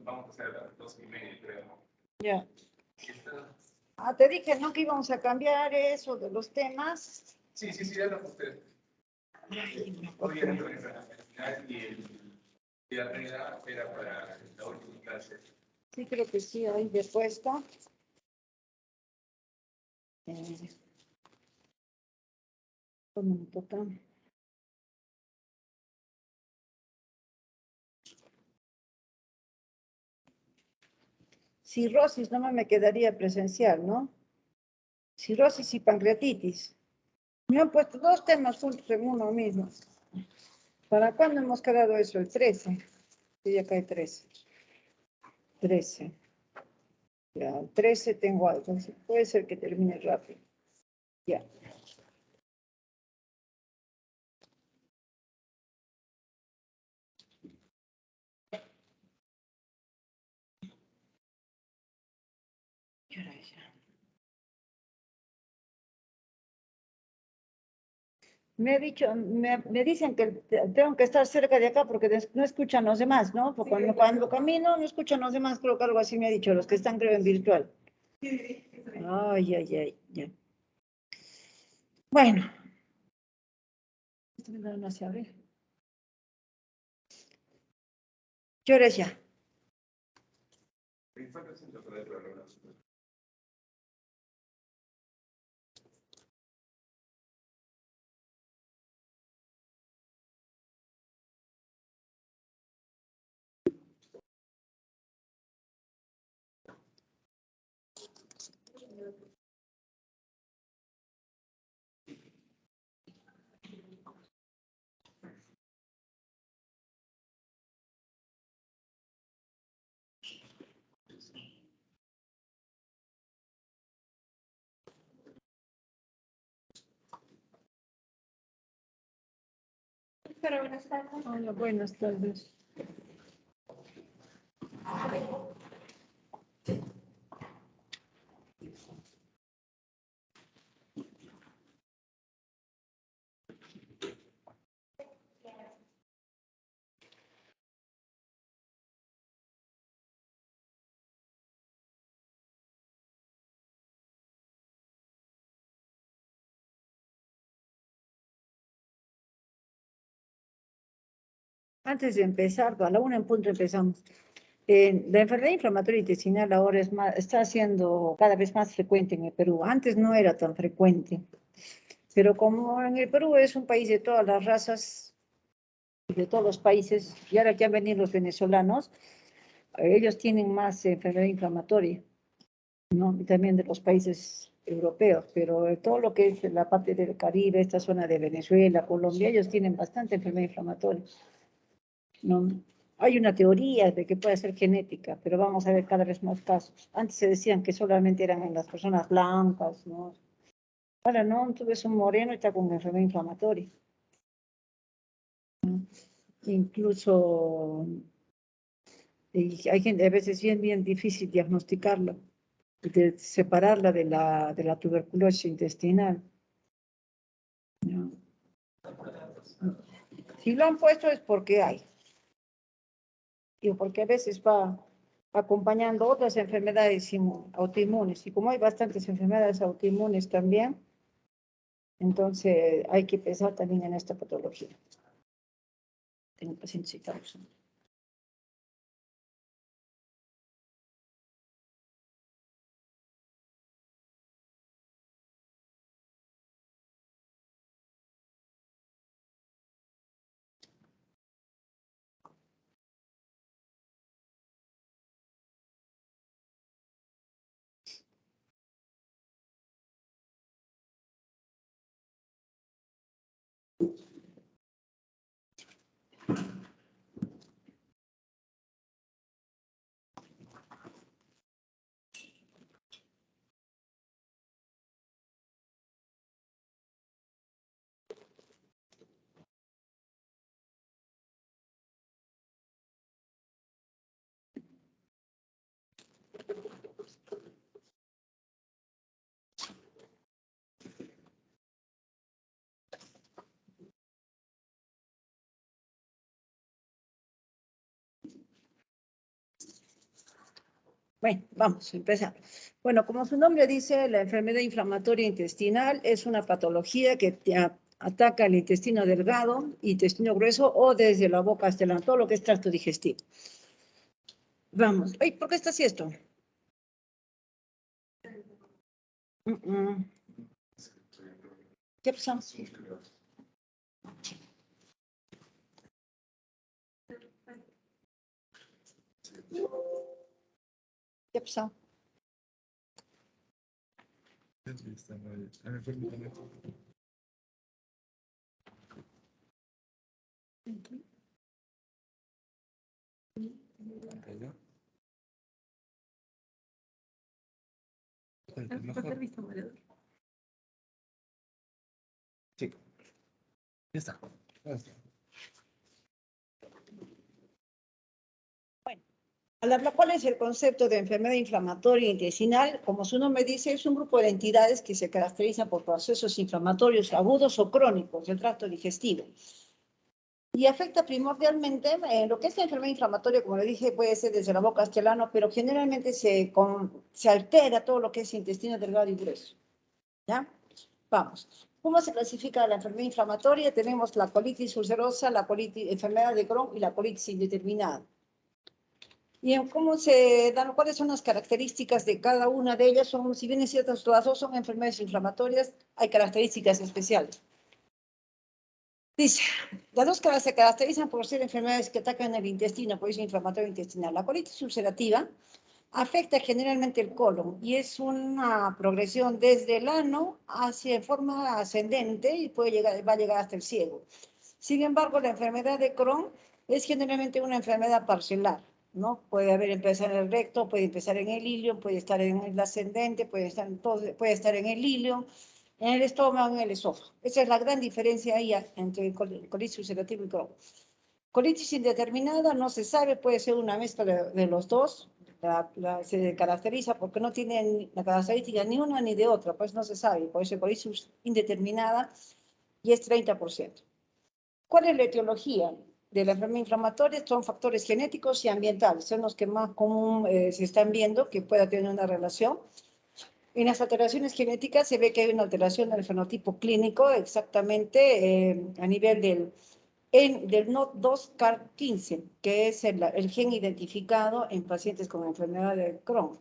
vamos a hacer a las 2:30, creo. Ya. Te dije, ¿no? Que íbamos a cambiar eso de los temas. Sí, ya lo usted. Hoy era la final y la realidad era para la última clase. Sí, creo que sí, hay respuesta. ¿Cómo toca? Cirrosis, no me quedaría presencial, ¿no? Cirrosis y pancreatitis. Me han puesto dos temas juntos en uno mismo. ¿Para cuándo hemos quedado eso? El 13. Sí, ya cae 13. 13. Ya, el 13 tengo algo. Puede ser que termine rápido. Ya. Me dicen que tengo que estar cerca de acá porque no escuchan los demás, ¿no? Porque cuando camino no escuchan los demás, creo que algo así me ha dicho, los que están creo en virtual. Ay, ya. Bueno. Esto no se abre. ¿Qué hora es ya? Pero buenas tardes. Hola, buenas tardes. Antes de empezar, a la 1 en punto empezamos. La enfermedad inflamatoria intestinal ahora está siendo cada vez más frecuente en el Perú. Antes no era tan frecuente, pero como en el Perú es un país de todas las razas, de todos los países, y ahora que han venido los venezolanos, ellos tienen más enfermedad inflamatoria, ¿no? Y también de los países europeos, pero todo lo que es la parte del Caribe, esta zona de Venezuela, Colombia, ellos tienen bastante enfermedad inflamatoria, ¿no? Hay una teoría de que puede ser genética, pero vamos a ver cada vez más casos. Antes se decían que solamente eran en las personas blancas, ¿no? Ahora no, tú ves un moreno y está con enfermedad inflamatoria. ¿No? Incluso hay gente, a veces bien difícil diagnosticarla, de separarla de la tuberculosis intestinal, ¿no? Si lo han puesto es porque hay. Y porque a veces va acompañando otras enfermedades autoinmunes. Y como hay bastantes enfermedades autoinmunes también, entonces hay que pensar también en esta patología. Tengo pacientes citados. Bueno, vamos a empezar. Bueno, como su nombre dice, la enfermedad inflamatoria intestinal es una patología que ataca el intestino delgado, intestino grueso o desde la boca hasta todo lo que es tracto digestivo. Vamos. Ay, ¿por qué está así esto? ¿Qué pasa? ¿Qué pasa? Sí, ya está. ¿Cuál es el concepto de enfermedad inflamatoria intestinal? Como su nombre dice, es un grupo de entidades que se caracterizan por procesos inflamatorios agudos o crónicos del tracto digestivo. Y afecta primordialmente, lo que es la enfermedad inflamatoria, como le dije, puede ser desde la boca hasta el ano, pero generalmente se altera todo lo que es intestino delgado y grueso. ¿Ya? Vamos. ¿Cómo se clasifica la enfermedad inflamatoria? Tenemos la colitis ulcerosa, la enfermedad de Crohn y la colitis indeterminada. ¿Y en cómo se dan, cuáles son las características de cada una de ellas? Si bien es cierto, todas dos son enfermedades inflamatorias, hay características especiales. Dice, las dos se caracterizan por ser enfermedades que atacan el intestino, por eso inflamatorio intestinal. La colitis ulcerativa afecta generalmente el colon y es una progresión desde el ano hacia forma ascendente y va a llegar hasta el ciego. Sin embargo, la enfermedad de Crohn es generalmente una enfermedad parcelar, ¿no? Puede empezar en el recto, puede empezar en el ilio, puede estar en el ascendente, puede estar en el ilio, en el estómago, en el esófago. Esa es la gran diferencia ahí entre colitis ulcerativa y Crohn. Colitis indeterminada no se sabe, puede ser una mezcla de los dos. Se caracteriza porque no tiene la característica ni una ni de otra, pues no se sabe. Por eso colitis indeterminada y es 30%. ¿Cuál es la etiología de la enfermedad inflamatoria? Son factores genéticos y ambientales, son los que más común se están viendo que pueda tener una relación. En las alteraciones genéticas se ve que hay una alteración del fenotipo clínico, exactamente a nivel del NOD2-CAR15, que es el gen identificado en pacientes con enfermedad de Crohn.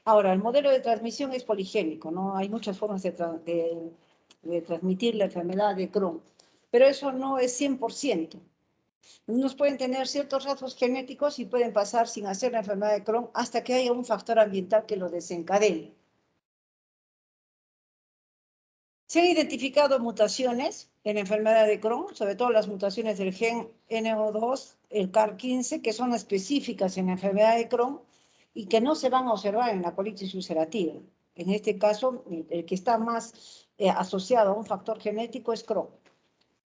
Ahora, el modelo de transmisión es poligénico, ¿no? Hay muchas formas de transmitir la enfermedad de Crohn, pero eso no es 100%. Unos pueden tener ciertos rasgos genéticos y pueden pasar sin hacer la enfermedad de Crohn hasta que haya un factor ambiental que lo desencadene. Se han identificado mutaciones en la enfermedad de Crohn, sobre todo las mutaciones del gen NO2, el CAR15, que son específicas en la enfermedad de Crohn y que no se van a observar en la colitis ulcerativa. En este caso, el que está más asociado a un factor genético es Crohn.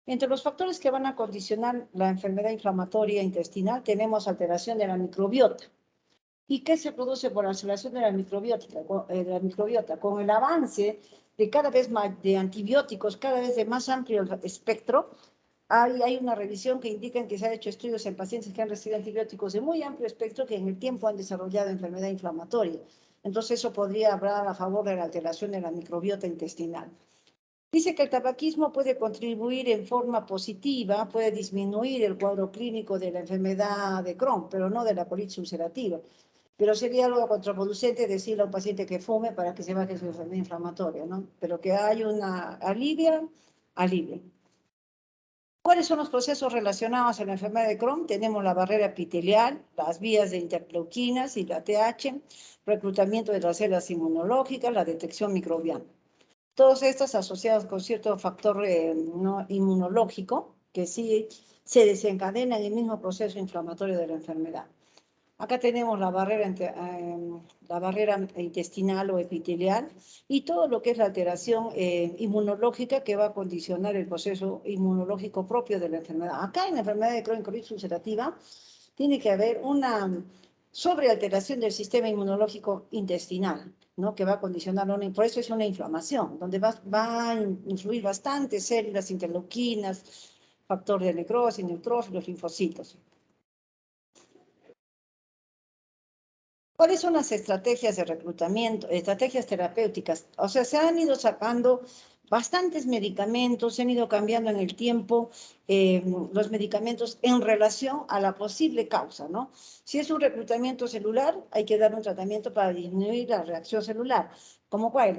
Entre los factores que van a condicionar la enfermedad inflamatoria intestinal tenemos alteración de la microbiota. ¿Y qué se produce por alteración de la microbiota? Con el avance de cada vez más de antibióticos, cada vez de más amplio espectro, hay una revisión que indica que se han hecho estudios en pacientes que han recibido antibióticos de muy amplio espectro que en el tiempo han desarrollado enfermedad inflamatoria. Entonces eso podría hablar a favor de la alteración de la microbiota intestinal. Dice que el tabaquismo puede contribuir en forma positiva, puede disminuir el cuadro clínico de la enfermedad de Crohn, pero no de la colitis ulcerativa. Pero sería algo contraproducente decirle a un paciente que fume para que se baje su enfermedad inflamatoria, ¿no? Pero que hay una alivia. ¿Cuáles son los procesos relacionados a la enfermedad de Crohn? Tenemos la barrera epitelial, las vías de interleuquinas y la TH, reclutamiento de las células inmunológicas, la detección microbiana. Todas estas asociadas con cierto factor no inmunológico que sí se desencadena en el mismo proceso inflamatorio de la enfermedad. Acá tenemos la barrera intestinal o epitelial y todo lo que es la alteración inmunológica que va a condicionar el proceso inmunológico propio de la enfermedad. Acá en la enfermedad de Crohn colitis ulcerativa tiene que haber una sobrealteración del sistema inmunológico intestinal, ¿no? Que va a condicionar, por eso es una inflamación, donde va a influir bastantes células, interleuquinas, factor de necrosis, neutrófilos, linfocitos. ¿Cuáles son las estrategias de reclutamiento, estrategias terapéuticas? O sea, se han ido sacando bastantes medicamentos, se han ido cambiando en el tiempo los medicamentos en relación a la posible causa, ¿no? Si es un reclutamiento celular, hay que dar un tratamiento para disminuir la reacción celular, como cuál,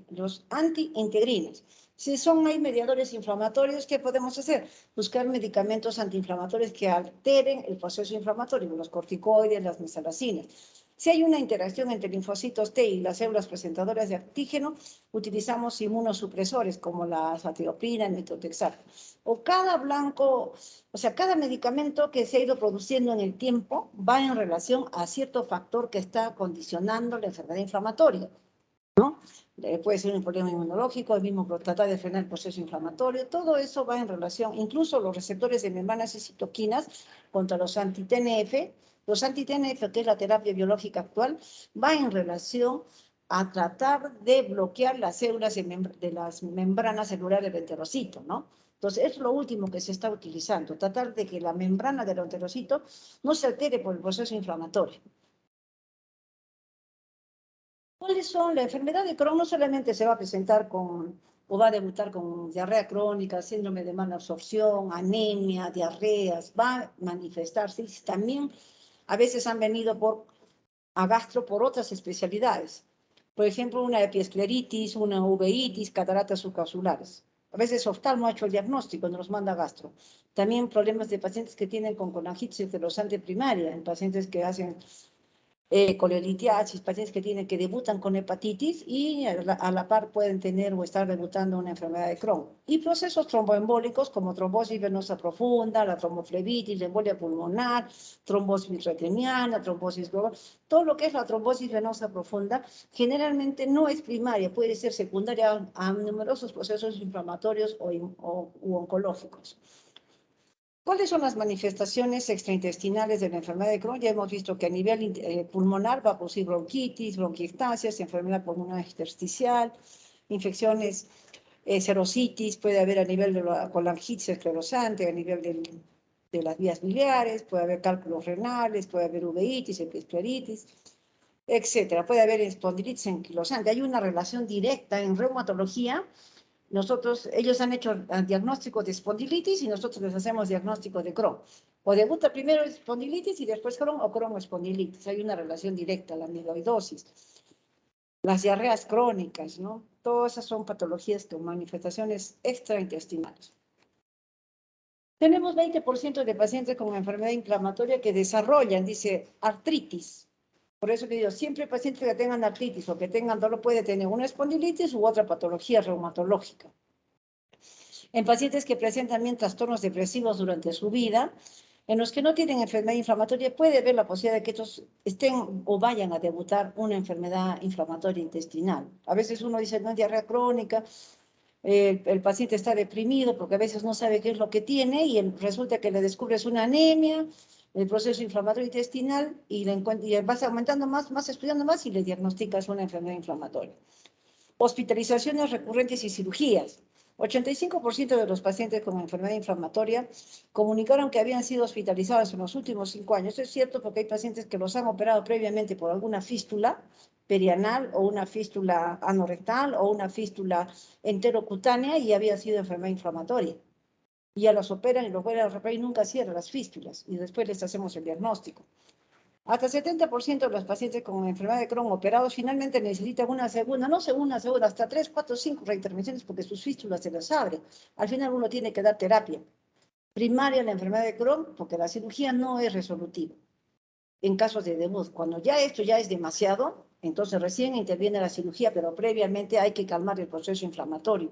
los antiintegrinos. Si hay mediadores inflamatorios, ¿qué podemos hacer? Buscar medicamentos antiinflamatorios que alteren el proceso inflamatorio, los corticoides, las mesalacinas. Si hay una interacción entre linfocitos T y las células presentadoras de antígeno, utilizamos inmunosupresores como la azatiropina, el metotrexato. O cada medicamento que se ha ido produciendo en el tiempo va en relación a cierto factor que está condicionando la enfermedad inflamatoria, ¿no? Puede ser un problema inmunológico, el mismo tratar de frenar el proceso inflamatorio, todo eso va en relación, incluso los receptores de membranas y citoquinas contra los anti-TNF. Los anti-TNF, que es la terapia biológica actual, va en relación a tratar de bloquear las células de las membranas celulares del enterocito, ¿no? Entonces, es lo último que se está utilizando, tratar de que la membrana del enterocito no se altere por el proceso inflamatorio. ¿Cuáles son? La enfermedad de Crohn no solamente se va a presentar o va a debutar con diarrea crónica, síndrome de malabsorción, anemia, diarreas, va a manifestarse. Y también a veces han venido a gastro por otras especialidades. Por ejemplo, una epiescleritis, una uveitis, cataratas subcapsulares. A veces oftalmo ha hecho el diagnóstico, nos manda a gastro. También problemas de pacientes que tienen con colangitis enterosante primaria, en pacientes que hacen colelitiasis, pacientes que debutan con hepatitis y a la par pueden tener o estar debutando una enfermedad de Crohn. Y procesos tromboembólicos como trombosis venosa profunda, la tromboflebitis, la embolia pulmonar, trombosis mitrocliniana, trombosis global. Todo lo que es la trombosis venosa profunda generalmente no es primaria, puede ser secundaria a numerosos procesos inflamatorios u oncológicos. ¿Cuáles son las manifestaciones extraintestinales de la enfermedad de Crohn? Ya hemos visto que a nivel pulmonar va a producir bronquitis, bronquiectasias, enfermedad pulmonar intersticial, infecciones, serositis, puede haber a nivel de la colangitis esclerosante, a nivel de las vías biliares, puede haber cálculos renales, puede haber uveitis, episcleritis, etcétera. Puede haber espondilitis anquilosante. Hay una relación directa en reumatología. Ellos han hecho diagnóstico de espondilitis y nosotros les hacemos diagnóstico de Crohn. O debuta primero espondilitis y después Crohn o Crohn espondilitis. Hay una relación directa, la amiloidosis. Las diarreas crónicas, ¿no? Todas esas son patologías con manifestaciones extraintestinales. Tenemos 20% de pacientes con enfermedad inflamatoria que desarrollan, dice, artritis. Por eso le digo, siempre pacientes que tengan artritis o que tengan dolor puede tener una espondilitis u otra patología reumatológica. En pacientes que presentan también trastornos depresivos durante su vida, en los que no tienen enfermedad inflamatoria, puede haber la posibilidad de que estos estén o vayan a debutar una enfermedad inflamatoria intestinal. A veces uno dice, no es diarrea crónica, el paciente está deprimido porque a veces no sabe qué es lo que tiene y resulta que le descubres una anemia, el proceso inflamatorio intestinal y vas aumentando más, estudiando más y le diagnosticas una enfermedad inflamatoria. Hospitalizaciones recurrentes y cirugías. 85% de los pacientes con enfermedad inflamatoria comunicaron que habían sido hospitalizados en los últimos 5 años. Eso es cierto porque hay pacientes que los han operado previamente por alguna fístula perianal o una fístula anorrectal o una fístula enterocutánea y había sido enfermedad inflamatoria. Y ya los operan y los vuelven a reparar y nunca cierran las fístulas y después les hacemos el diagnóstico. Hasta 70% de los pacientes con enfermedad de Crohn operados finalmente necesitan una segunda, hasta 3, 4, 5 reintervenciones porque sus fístulas se las abren. Al final uno tiene que dar terapia primaria a la enfermedad de Crohn porque la cirugía no es resolutiva. En casos de debut, cuando ya esto ya es demasiado, entonces recién interviene la cirugía, pero previamente hay que calmar el proceso inflamatorio.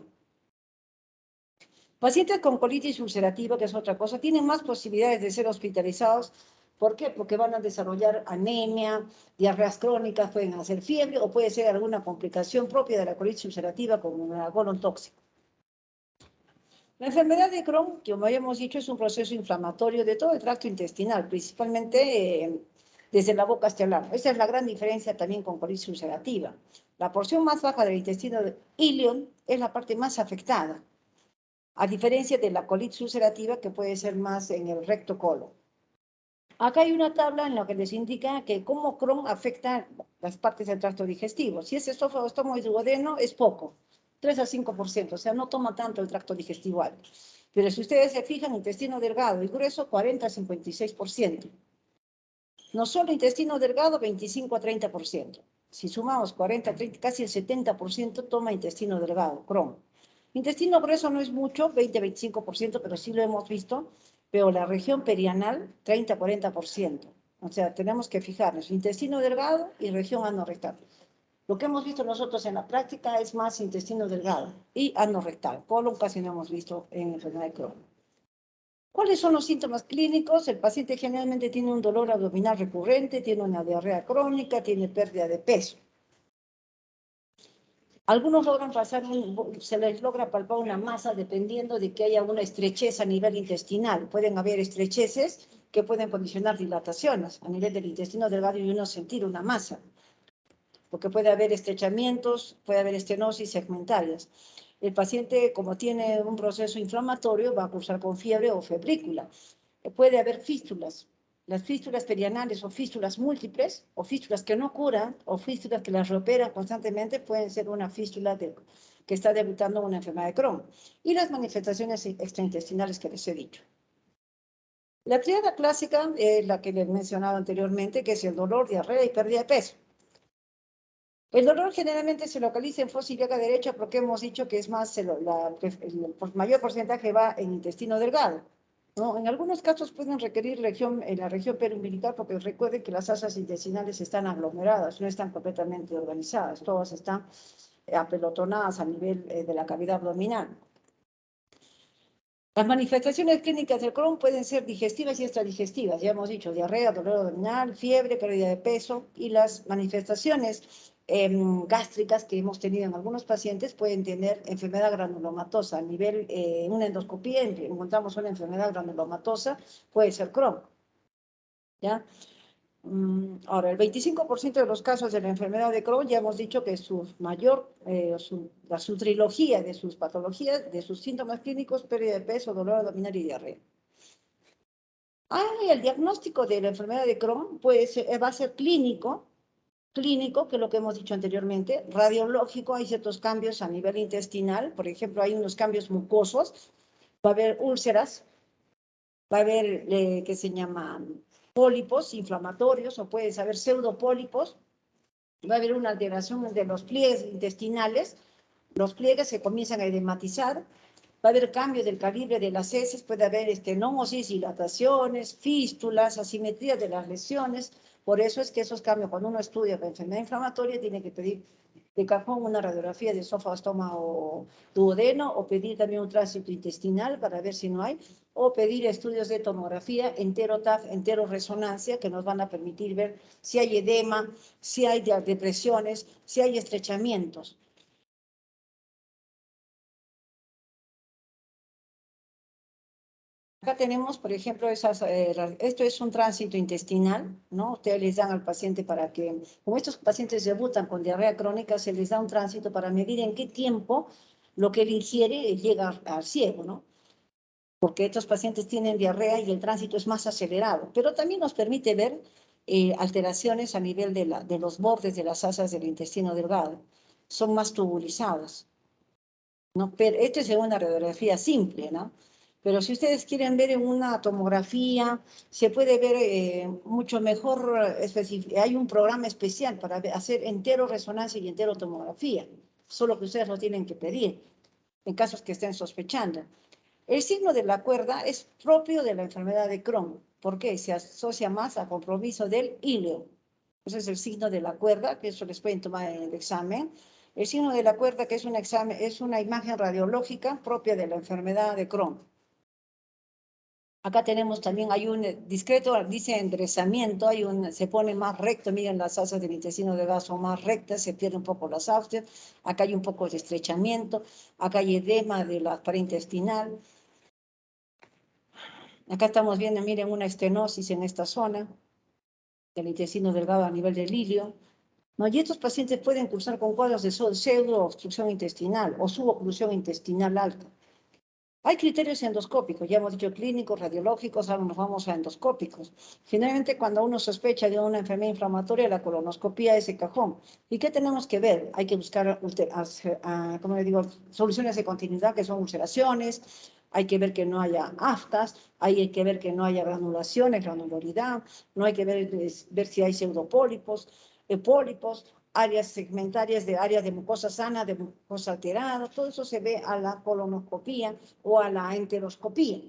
Pacientes con colitis ulcerativa, que es otra cosa, tienen más posibilidades de ser hospitalizados. ¿Por qué? Porque van a desarrollar anemia, diarreas crónicas, pueden hacer fiebre o puede ser alguna complicación propia de la colitis ulcerativa como un colon tóxico. La enfermedad de Crohn, como habíamos dicho, es un proceso inflamatorio de todo el tracto intestinal, principalmente desde la boca hasta el ano. Esa es la gran diferencia también con colitis ulcerativa. La porción más baja del intestino ilion es la parte más afectada, a diferencia de la colitis ulcerativa que puede ser más en el recto colon. Acá hay una tabla en la que les indica que cómo Crohn afecta las partes del tracto digestivo. Si es esófago, estómago y duodeno, es poco, 3 a 5%, o sea, no toma tanto el tracto digestivo alto. Pero si ustedes se fijan, intestino delgado y grueso, 40 a 56%. No solo intestino delgado, 25 a 30%. Si sumamos 40 a 30, casi el 70% toma intestino delgado, Crohn. Intestino grueso no es mucho, 20 a 25%, pero sí lo hemos visto, pero la región perianal, 30 a 40%. O sea, tenemos que fijarnos, intestino delgado y región anorrectal. Lo que hemos visto nosotros en la práctica es más intestino delgado y anorrectal. Colon casi no hemos visto en enfermedad de Crohn. ¿Cuáles son los síntomas clínicos? El paciente generalmente tiene un dolor abdominal recurrente, tiene una diarrea crónica, tiene pérdida de peso. Algunos logran pasar, se les logra palpar una masa dependiendo de que haya una estrechez a nivel intestinal. Pueden haber estrecheces que pueden condicionar dilataciones a nivel del intestino delgado y uno sentir una masa. Porque puede haber estrechamientos, puede haber estenosis segmentarias. El paciente, como tiene un proceso inflamatorio, va a cursar con fiebre o febrícula. Puede haber fístulas. Las fístulas perianales o fístulas múltiples, o fístulas que no curan, o fístulas que las reoperan constantemente, pueden ser una fístula que está debutando una enfermedad de Crohn. Y las manifestaciones extraintestinales que les he dicho. La tríada clásica es la que les he mencionado anteriormente, que es el dolor, diarrea y pérdida de peso. El dolor generalmente se localiza en fosa ilíaca derecha porque hemos dicho que es más, el mayor porcentaje va en intestino delgado, ¿no? En algunos casos pueden requerir en la región periumbilical porque recuerden que las asas intestinales están aglomeradas, no están completamente organizadas, todas están apelotonadas a nivel de la cavidad abdominal. Las manifestaciones clínicas del Crohn pueden ser digestivas y extradigestivas, ya hemos dicho, diarrea, dolor abdominal, fiebre, pérdida de peso, y las manifestaciones gástricas que hemos tenido en algunos pacientes pueden tener enfermedad granulomatosa. A nivel, en una endoscopía encontramos una enfermedad granulomatosa, puede ser Crohn, ¿ya? Ahora, el 25% de los casos de la enfermedad de Crohn, ya hemos dicho que su trilogía de sus patologías, de sus síntomas clínicos, pérdida de peso, dolor abdominal y diarrea. El diagnóstico de la enfermedad de Crohn va a ser clínico, que es lo que hemos dicho anteriormente, radiológico, hay ciertos cambios a nivel intestinal, por ejemplo, hay unos cambios mucosos, va a haber úlceras, va a haber, que se llaman pólipos inflamatorios o puede haber pseudopólipos, va a haber una alteración de los pliegues intestinales, los pliegues se comienzan a edematizar, va a haber cambio del calibre de las heces, puede haber estenosis, dilataciones, fístulas, asimetría de las lesiones. Por eso es que esos cambios, cuando uno estudia la enfermedad inflamatoria, tiene que pedir de cajón una radiografía de esófago, estómago, duodeno, o pedir también un tránsito intestinal para ver si no hay, o pedir estudios de tomografía, entero-TAF, entero-resonancia, que nos van a permitir ver si hay edema, si hay depresiones, si hay estrechamientos. Acá tenemos, por ejemplo, esto es un tránsito intestinal, ¿no? Ustedes les dan al paciente para que, como estos pacientes debutan con diarrea crónica, se les da un tránsito para medir en qué tiempo lo que él ingiere llega al ciego, ¿no? Porque estos pacientes tienen diarrea y el tránsito es más acelerado, pero también nos permite ver alteraciones a nivel de los bordes de las asas del intestino delgado. Son más tubulizadas, ¿no? Pero esto es una radiografía simple, ¿no? Pero si ustedes quieren ver en una tomografía, se puede ver mucho mejor, hay un programa especial para hacer entero resonancia y entero tomografía, solo que ustedes lo tienen que pedir, en casos que estén sospechando. El signo de la cuerda es propio de la enfermedad de Crohn, porque se asocia más a compromiso del íleo. Ese es el signo de la cuerda, que eso les pueden tomar en el examen. El signo de la cuerda, que es una imagen radiológica propia de la enfermedad de Crohn. Acá tenemos también, hay un discreto, dice enderezamiento, se pone más recto, miren las asas del intestino delgado son más rectas, se pierde un poco las austrias, acá hay un poco de estrechamiento, acá hay edema de la pared intestinal. Acá estamos viendo, miren, una estenosis en esta zona del intestino delgado a nivel del ilio, ¿no? Y estos pacientes pueden cursar con cuadros de pseudo obstrucción intestinal o suboclusión intestinal alta. Hay criterios endoscópicos, ya hemos dicho clínicos, radiológicos, ahora nos vamos a endoscópicos. Generalmente cuando uno sospecha de una enfermedad inflamatoria, la colonoscopía es el cajón. ¿Y qué tenemos que ver? Hay que buscar, como le digo, soluciones de continuidad que son ulceraciones, hay que ver que no haya aftas, hay que ver que no haya granulaciones, granularidad, no hay que ver si hay pseudopólipos, pólipos, áreas segmentarias de áreas de mucosa sana, de mucosa alterada, todo eso se ve a la colonoscopía o a la enteroscopía.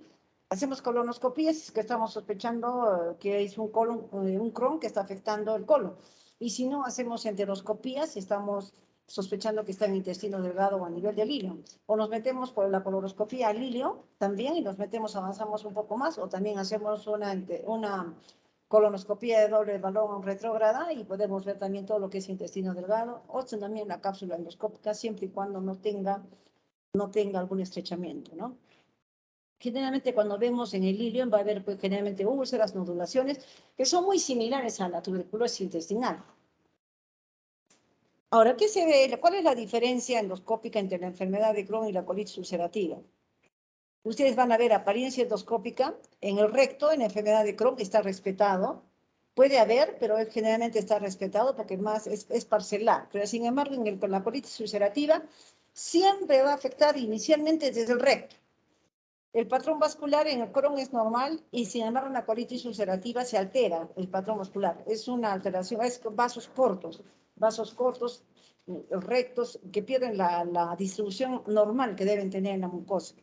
Hacemos colonoscopías si es que estamos sospechando que es un Crohn que está afectando el colon. Y si no, hacemos enteroscopías si estamos sospechando que está en intestino delgado o a nivel del ilio. O nos metemos por la colonoscopía al ilio también y nos metemos, avanzamos un poco más, o también hacemos una colonoscopía de doble balón retrógrada y podemos ver también todo lo que es intestino delgado, o también la cápsula endoscópica, siempre y cuando no tenga algún estrechamiento, ¿no? Generalmente cuando vemos en el ilio va a haber pues, generalmente úlceras, nodulaciones, que son muy similares a la tuberculosis intestinal. Ahora, ¿qué se ve? ¿Cuál es la diferencia endoscópica entre la enfermedad de Crohn y la colitis ulcerativa? Ustedes van a ver apariencia endoscópica en el recto, en la enfermedad de Crohn, está respetado. Puede haber, pero generalmente está respetado porque más es parcelar. Pero sin embargo, con la colitis ulcerativa, siempre va a afectar inicialmente desde el recto. El patrón vascular en el Crohn es normal y sin embargo en la colitis ulcerativa se altera el patrón vascular. Es una alteración, es vasos cortos, rectos, que pierden la distribución normal que deben tener en la mucosa.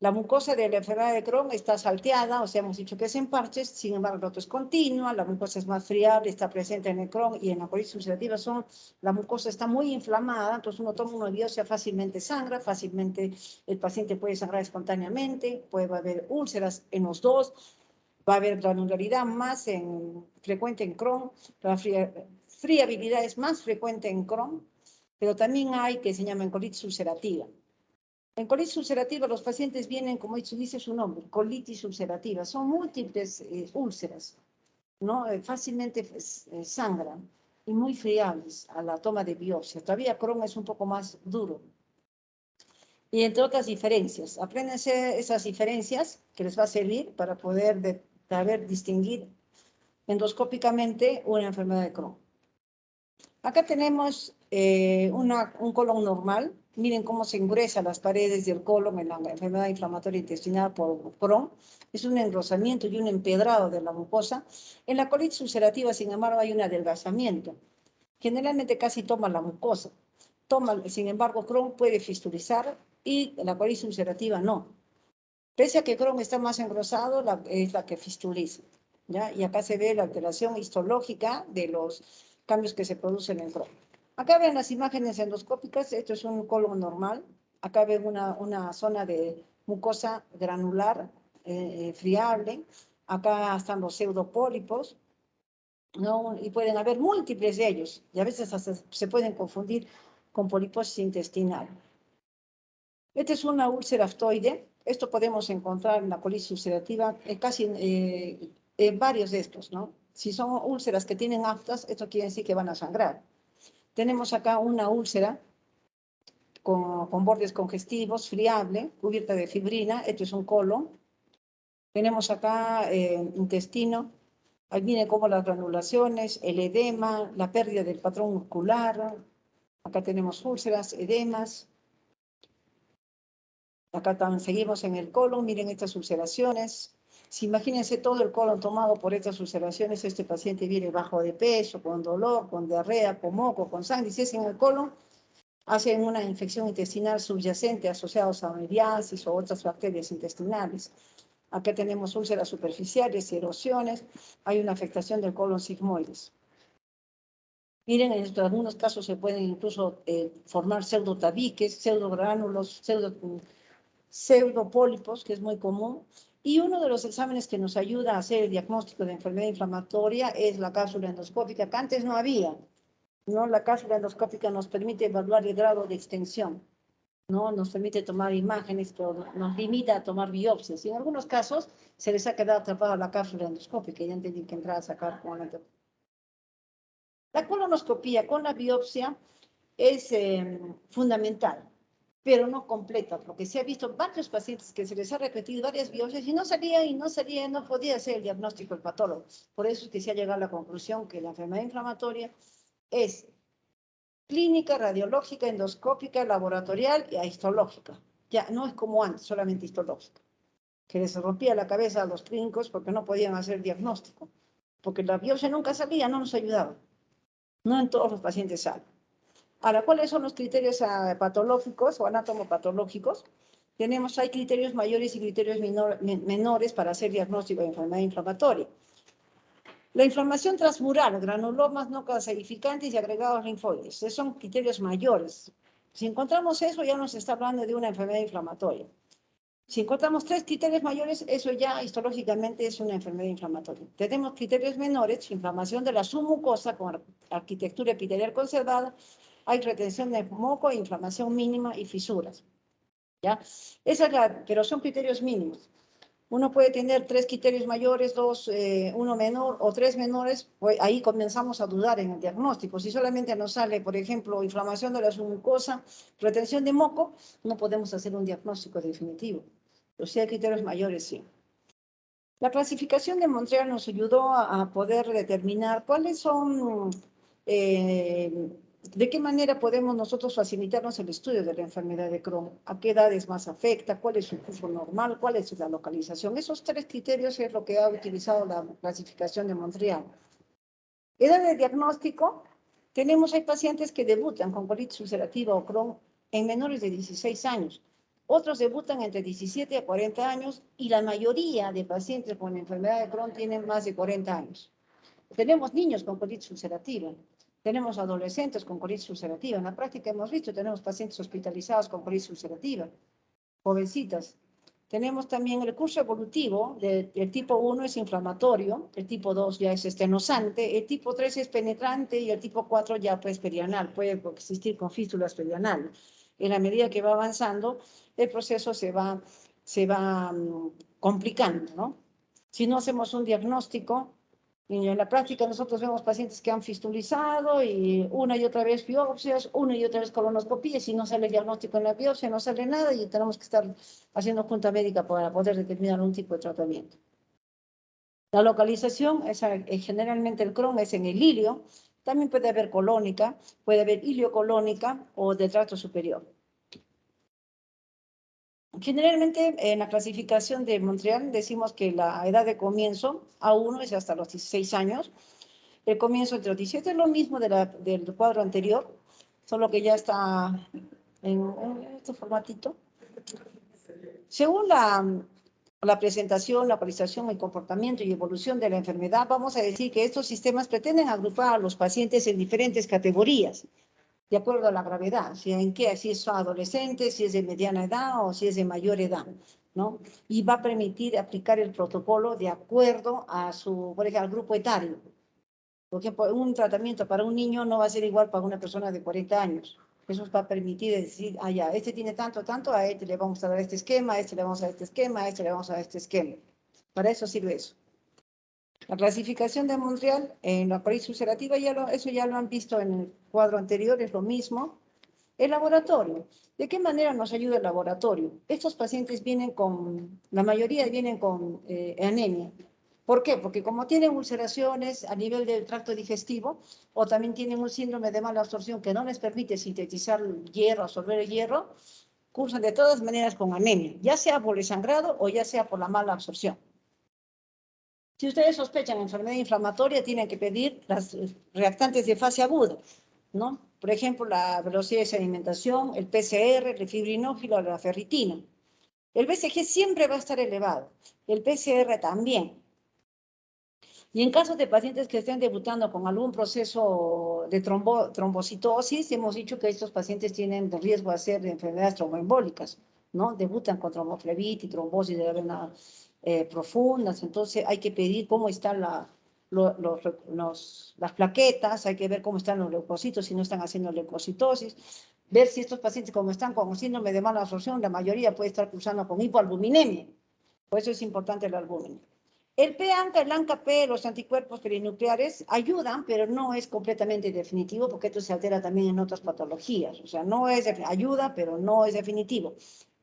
La mucosa de la enfermedad de Crohn está salteada, o sea, hemos dicho que es en parches, sin embargo, el otro es continua, la mucosa es más friable, está presente en el Crohn y en la colitis ulcerativa la mucosa está muy inflamada, entonces uno toma una biopsia, fácilmente sangra, fácilmente el paciente puede sangrar espontáneamente, puede haber úlceras en los dos, va a haber granularidad más frecuente en Crohn, la friabilidad es más frecuente en Crohn, pero también hay que se llama colitis ulcerativa. En colitis ulcerativa los pacientes vienen, como dice su nombre, colitis ulcerativa. Son múltiples úlceras, ¿no? Fácilmente sangran y muy friables a la toma de biopsia. Todavía Crohn es un poco más duro. Y entre otras diferencias, apréndanse esas diferencias que les va a servir para poder saber distinguir endoscópicamente una enfermedad de Crohn. Acá tenemos un colon normal. Miren cómo se engruesan las paredes del colon en la enfermedad inflamatoria intestinal por Crohn. Es un engrosamiento y un empedrado de la mucosa. En la colitis ulcerativa, sin embargo, hay un adelgazamiento. Generalmente casi toma la mucosa. Sin embargo, Crohn puede fistulizar y la colitis ulcerativa no. Pese a que Crohn está más engrosado, es la que fistuliza, ¿ya? Y acá se ve la alteración histológica de los cambios que se producen en el Crohn. Acá ven las imágenes endoscópicas, esto es un colon normal, acá ven una zona de mucosa granular, friable, acá están los pseudopólipos, ¿no? Y pueden haber múltiples de ellos, y a veces hasta se pueden confundir con poliposis intestinal. Esta es una úlcera aftoide, esto podemos encontrar en la colitis ulcerativa, varios de estos, ¿no? Si son úlceras que tienen aftas, esto quiere decir que van a sangrar. Tenemos acá una úlcera con bordes congestivos, friable, cubierta de fibrina, esto es un colon. Tenemos acá intestino, ahí viene como las granulaciones, el edema, la pérdida del patrón muscular. Acá tenemos úlceras, edemas. Acá también seguimos en el colon, miren estas ulceraciones. Si imagínense todo el colon tomado por estas ulceraciones, este paciente viene bajo de peso, con dolor, con diarrea, con moco, con sangre. Si es en el colon, hacen una infección intestinal subyacente asociada a meriasis o otras bacterias intestinales. Acá tenemos úlceras superficiales y erosiones. Hay una afectación del colon sigmoides. Miren, en algunos casos se pueden incluso formar pseudotabiques, pseudogránulos, pseudopólipos, que es muy común. Y uno de los exámenes que nos ayuda a hacer el diagnóstico de enfermedad inflamatoria es la cápsula endoscópica, que antes no había, ¿no? La cápsula endoscópica nos permite evaluar el grado de extensión, ¿no? Nos permite tomar imágenes, pero nos limita a tomar biopsias. Y en algunos casos se les ha quedado atrapada la cápsula endoscópica y ya tienen que entrar a sacar con la colonoscopía con la biopsia es fundamental. pero no completa, porque se ha visto varios pacientes que se les ha repetido varias biopsias y no salía, no podía hacer el diagnóstico el patólogo. Por eso es que se ha llegado a la conclusión que la enfermedad inflamatoria es clínica, radiológica, endoscópica, laboratorial y histológica. Ya no es como antes, solamente histológica, que les rompía la cabeza a los clínicos porque no podían hacer diagnóstico, porque la biopsia nunca salía, no nos ayudaba. No en todos los pacientes salen. Ahora, ¿cuáles son los criterios patológicos o anatomopatológicos? Hay criterios mayores y criterios menores para hacer diagnóstico de enfermedad inflamatoria. La inflamación transmural, granulomas no calcificantes y agregados linfoides, esos son criterios mayores. Si encontramos eso, ya nos está hablando de una enfermedad inflamatoria. Si encontramos 3 criterios mayores, eso ya histológicamente es una enfermedad inflamatoria. Tenemos criterios menores, inflamación de la submucosa con arquitectura epitelial conservada, hay retención de moco, inflamación mínima y fisuras. ¿Ya? Pero son criterios mínimos. Uno puede tener 3 criterios mayores, 2, 1 menor o 3 menores, pues ahí comenzamos a dudar en el diagnóstico. Si solamente nos sale, por ejemplo, inflamación de la submucosa, retención de moco, no podemos hacer un diagnóstico definitivo. Pero si hay criterios mayores, sí. La clasificación de Montreal nos ayudó a poder determinar cuáles son, de qué manera podemos nosotros facilitarnos el estudio de la enfermedad de Crohn, a qué edades más afecta, cuál es su curso normal, cuál es la localización. Esos 3 criterios es lo que ha utilizado la clasificación de Montreal. Edad de diagnóstico, hay pacientes que debutan con colitis ulcerativa o Crohn en menores de 16 años. Otros debutan entre 17 a 40 años y la mayoría de pacientes con enfermedad de Crohn tienen más de 40 años. Tenemos niños con colitis ulcerativa, tenemos adolescentes con colitis ulcerativa. En la práctica hemos visto, tenemos pacientes hospitalizados con colitis ulcerativa, jovencitas. Tenemos también el curso evolutivo, el tipo 1 es inflamatorio, el tipo 2 ya es estenosante, el tipo 3 es penetrante y el tipo 4 ya pues perianal, puede existir con fístulas perianales. En la medida que va avanzando, el proceso se va complicando, ¿no? Si no hacemos un diagnóstico, y en la práctica nosotros vemos pacientes que han fistulizado y una y otra vez biopsias, una y otra vez colonoscopías, y no sale el diagnóstico en la biopsia, no sale nada y tenemos que estar haciendo junta médica para poder determinar un tipo de tratamiento. La localización, generalmente el Crohn es en el ilio, también puede haber colónica, puede haber iliocolónica o de tracto superior. Generalmente en la clasificación de Montreal decimos que la edad de comienzo A1 es hasta los 16 años, el comienzo entre los 17 es lo mismo del cuadro anterior, solo que ya está en este formatito. Según la presentación, la localización, el comportamiento y evolución de la enfermedad, vamos a decir que estos sistemas pretenden agrupar a los pacientes en diferentes categorías, de acuerdo a la gravedad, si es adolescente, si es de mediana edad o si es de mayor edad, ¿no? Y va a permitir aplicar el protocolo de acuerdo a por ejemplo, al grupo etario. Por ejemplo, un tratamiento para un niño no va a ser igual para una persona de 40 años. Eso va a permitir decir, ya, este tiene tanto, a este le vamos a dar este esquema, a este le vamos a dar este esquema, a este le vamos a dar este esquema. Para eso sirve eso. La clasificación de Montreal en la colitis ulcerativa, eso ya lo han visto en el cuadro anterior, es lo mismo. El laboratorio. ¿De qué manera nos ayuda el laboratorio? Estos pacientes la mayoría vienen con anemia. ¿Por qué? Porque como tienen ulceraciones a nivel del tracto digestivo o también tienen un síndrome de mala absorción que no les permite sintetizar hierro, absorber el hierro, cursan de todas maneras con anemia, ya sea por el sangrado o ya sea por la mala absorción. Si ustedes sospechan enfermedad inflamatoria, tienen que pedir las reactantes de fase aguda, ¿no? Por ejemplo, la velocidad de sedimentación, el PCR, el fibrinófilo, la ferritina. El BCG siempre va a estar elevado, el PCR también. Y en caso de pacientes que estén debutando con algún proceso de trombocitosis, hemos dicho que estos pacientes tienen riesgo de hacer enfermedades tromboembólicas, ¿no? Debutan con tromboflebitis, trombosis de la vena profundas, entonces hay que pedir cómo están las plaquetas, hay que ver cómo están los leucocitos, si no están haciendo leucocitosis, ver si estos pacientes como están con síndrome de mala absorción, la mayoría puede estar cursando con hipoalbuminemia, por eso es importante la albúmina. El PANCA, el ANCA-P, los anticuerpos perinucleares ayudan, pero no es completamente definitivo porque esto se altera también en otras patologías. O sea, no es ayuda, pero no es definitivo.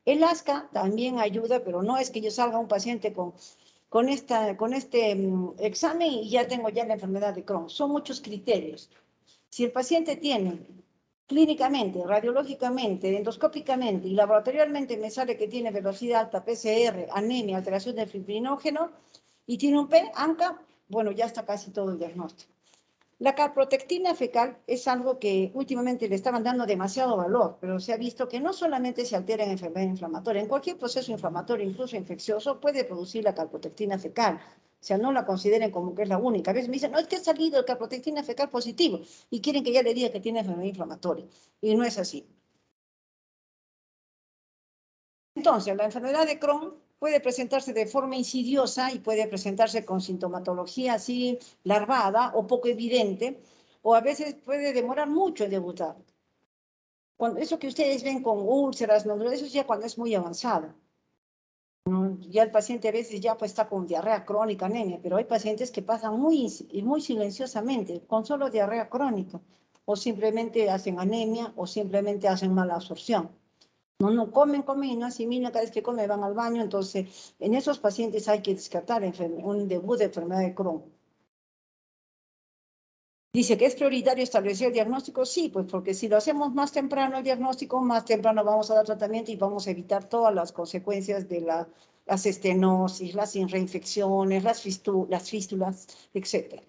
El ASCA también ayuda, pero no es que yo salga un paciente con este examen y ya tengo ya la enfermedad de Crohn. Son muchos criterios. Si el paciente tiene clínicamente, radiológicamente, endoscópicamente y laboratorialmente me sale que tiene velocidad alta, PCR, anemia, alteración del fibrinógeno y tiene un ANCA, bueno, ya está casi todo el diagnóstico. La calprotectina fecal es algo que últimamente le estaban dando demasiado valor, pero se ha visto que no solamente se altera en enfermedad inflamatoria, en cualquier proceso inflamatorio, incluso infeccioso, puede producir la calprotectina fecal. O sea, no la consideren como que es la única. A veces me dicen, no, es que ha salido el calprotectina fecal positivo y quieren que ya le diga que tiene enfermedad inflamatoria. Y no es así. Entonces, la enfermedad de Crohn puede presentarse de forma insidiosa y puede presentarse con sintomatología así larvada o poco evidente, o a veces puede demorar mucho en debutar. Cuando, eso que ustedes ven con úlceras, nódulos, eso es ya cuando es muy avanzado. Ya el paciente a veces ya pues está con diarrea crónica, anemia, pero hay pacientes que pasan muy silenciosamente, con solo diarrea crónica, o simplemente hacen anemia, o simplemente hacen mala absorción. No comen y no asimilan, cada vez que comen van al baño, entonces en esos pacientes hay que descartar un debut de enfermedad de Crohn. Dice que es prioritario establecer el diagnóstico, sí, pues porque si lo hacemos más temprano el diagnóstico, más temprano vamos a dar tratamiento y vamos a evitar todas las consecuencias de las estenosis, las reinfecciones, las fístulas, etc.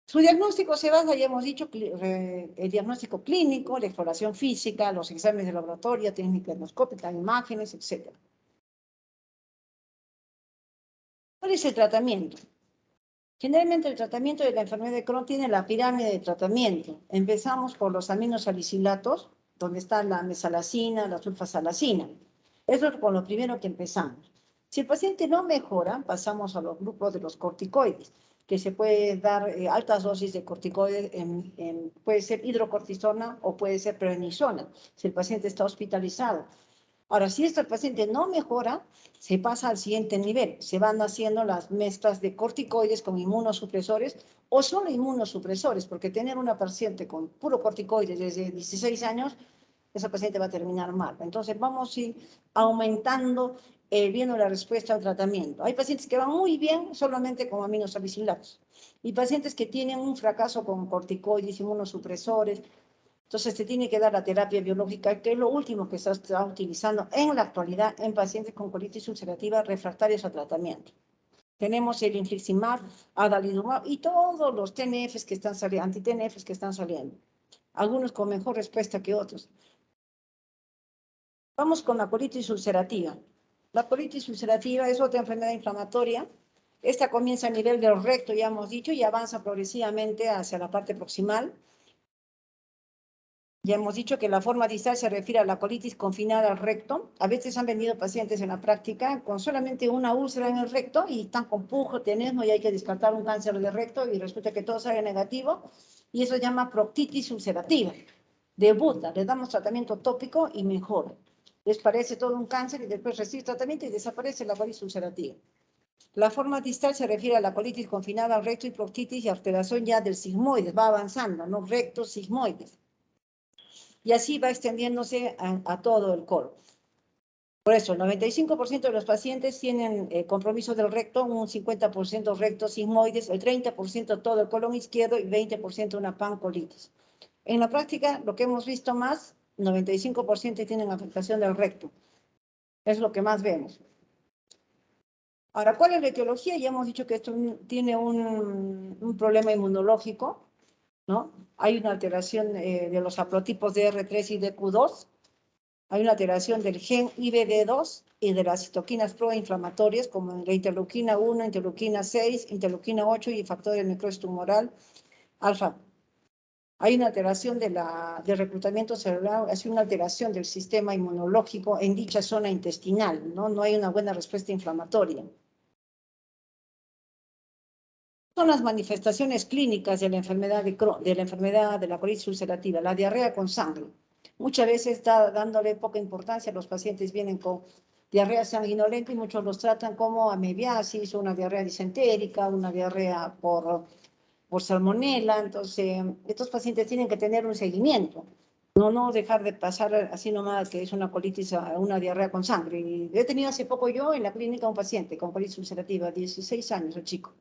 Su diagnóstico se basa, ya hemos dicho, el diagnóstico clínico, la exploración física, los exámenes de laboratorio, técnica endoscópica, imágenes, etc. ¿Cuál es el tratamiento? Generalmente el tratamiento de la enfermedad de Crohn tiene la pirámide de tratamiento. Empezamos por los aminosalicilatos, donde está la mesalazina, la sulfasalazina. Eso es con lo primero que empezamos. Si el paciente no mejora, pasamos a los grupos de los corticoides, que se puede dar altas dosis de corticoides, puede ser hidrocortisona o puede ser prednisona, si el paciente está hospitalizado. Ahora, si el paciente no mejora, se pasa al siguiente nivel. Se van haciendo las mezclas de corticoides con inmunosupresores o solo inmunosupresores, porque tener una paciente con puro corticoides desde 16 años, esa paciente va a terminar mal. Entonces, vamos a ir aumentando, viendo la respuesta al tratamiento. Hay pacientes que van muy bien solamente con aminosalicilatos y pacientes que tienen un fracaso con corticoides, inmunosupresores. Entonces, se tiene que dar la terapia biológica, que es lo último que se está utilizando en la actualidad en pacientes con colitis ulcerativa refractarios a tratamiento. Tenemos el infliximab, adalimumab y todos los TNFs que están saliendo, anti-TNFs que están saliendo. Algunos con mejor respuesta que otros. Vamos con la colitis ulcerativa. La colitis ulcerativa es otra enfermedad inflamatoria. Esta comienza a nivel del recto, ya hemos dicho, y avanza progresivamente hacia la parte proximal. Ya hemos dicho que la forma distal se refiere a la colitis confinada al recto. A veces han venido pacientes en la práctica con solamente una úlcera en el recto y están con pujo, tenesmo y hay que descartar un cáncer de recto y resulta que todo sale negativo. Y eso se llama proctitis ulcerativa. Debuta, le damos tratamiento tópico y mejora. Les parece todo un cáncer y después recibe tratamiento y desaparece la colitis ulcerativa. La forma distal se refiere a la colitis confinada al recto y proctitis y alteración ya del sigmoides. Va avanzando, ¿no? Recto, sigmoides. Y así va extendiéndose a todo el colon. Por eso, el 95% de los pacientes tienen compromiso del recto, un 50% recto sigmoides, el 30% todo el colon izquierdo y 20% una pancolitis. En la práctica, lo que hemos visto más, 95% tienen afectación del recto. Es lo que más vemos. Ahora, ¿cuál es la etiología? Ya hemos dicho que esto tiene un problema inmunológico, ¿no? Hay una alteración de los haplotipos de R3 y de Q2. Hay una alteración del gen IBD2 y de las citoquinas proinflamatorias, como la interleuquina 1, interleuquina 6, interleuquina 8 y factor de necrosis tumoral alfa. Hay una alteración del reclutamiento celular, hay una alteración del sistema inmunológico en dicha zona intestinal, ¿no? No hay una buena respuesta inflamatoria. Son las manifestaciones clínicas de la enfermedad de la colitis ulcerativa, la diarrea con sangre. Muchas veces está dándole poca importancia, los pacientes vienen con diarrea sanguinolenta y muchos los tratan como amebiasis, una diarrea disentérica, una diarrea por salmonela. Entonces, estos pacientes tienen que tener un seguimiento. No dejar de pasar así nomás que es una colitis, una diarrea con sangre. Y he tenido hace poco yo en la clínica un paciente con colitis ulcerativa, 16 años el chico.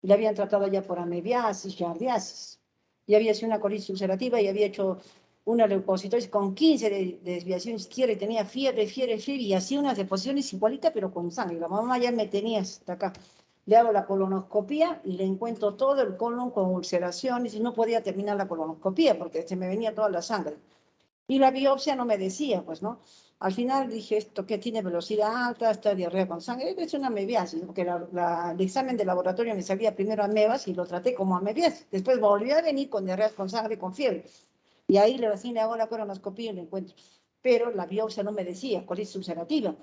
Y le habían tratado ya por amebiasis, giardiasis. Y había sido una colitis ulcerativa y había hecho una leucocitosis con 15 de desviación izquierda y tenía fiebre, y hacía unas deposiciones igualitas pero con sangre. La mamá ya me tenía hasta acá. Le hago la colonoscopía y le encuentro todo el colon con ulceraciones y no podía terminar la colonoscopía porque se me venía toda la sangre. Y la biopsia no me decía, pues, ¿no? Al final dije, esto que tiene velocidad alta, esta diarrea con sangre, es una amebiasis, porque el examen de laboratorio me salía primero amebas y lo traté como amebiasis. Después volvió a venir con diarreas con sangre y con fiebre. Y ahí recién le hago la colonoscopía y lo encuentro. Pero la biopsia no me decía, colitis ulcerativa.